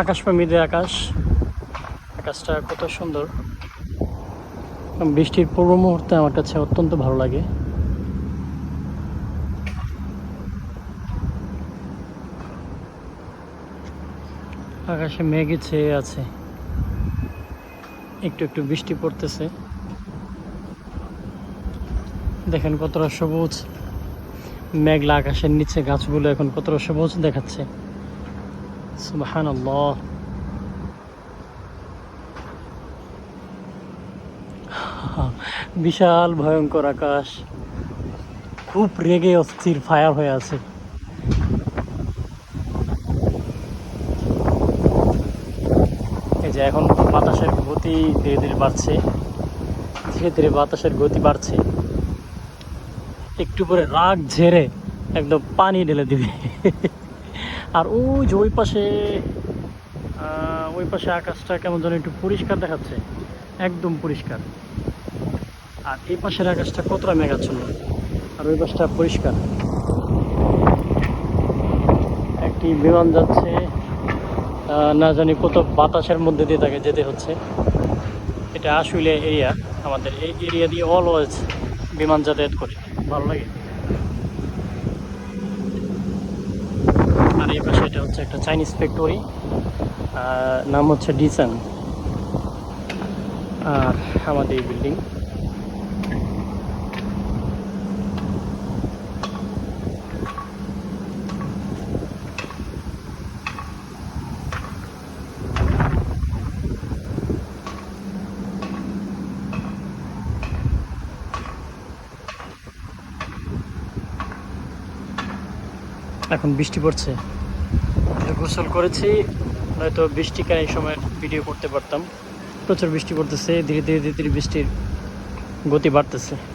আকাশপ্রেমীদের আকাশ, আকাশটা কত সুন্দর। বৃষ্টির পূর্ব মুহূর্তে আমার কাছে অত্যন্ত ভালো লাগে। আকাশে মেঘে ছেয়ে আছে, একটু একটু বৃষ্টি পড়তেছে। দেখেন কতটা সবুজ, মেঘলা আকাশের নিচে গাছগুলো এখন কতটা সবুজ দেখাচ্ছে। সুবহানাল্লাহ। বিশাল ভয়ঙ্কর আকাশ, খুব রেগে অস্থির ফায়ার হয়ে আছে। এই যে এখন বাতাসের গতি ধীরে ধীরে বাড়ছে, ধীরে ধীরে বাতাসের গতি বাড়ছে। একটু পরে রাগ ঝেড়ে একদম পানি ঢেলে দিবে। আর ওই যে ওই পাশে আকাশটা কেমন যেন একটু পরিষ্কার দেখাচ্ছে, একদম পরিষ্কার। আর এই পাশের আকাশটা কতটা মেঘাচ্ছন্ন, আর ওই পাশটা পরিষ্কার। একটি বিমান যাচ্ছে, না জানি কত বাতাসের মধ্যে দিয়ে তাকে যেতে হচ্ছে। এটা আশুলিয়া এরিয়া, আমাদের এই এরিয়া দিয়ে অলওয়েজ বিমান যাতায়াত করে, ভালো লাগে। আর এই পাশে এটা হচ্ছে একটা চাইনিজ ফ্যাক্টরি, নাম হচ্ছে ডিসান। আর আমাদের এই বিল্ডিং। এখন বৃষ্টি পড়ছে, গোসল করেছি, নয়তো বৃষ্টিকার এই সময় ভিডিও করতে পারতাম। প্রচুর বৃষ্টি পড়তেছে, ধীরে ধীরে ধীরে ধীরে বৃষ্টির গতি বাড়তেছে।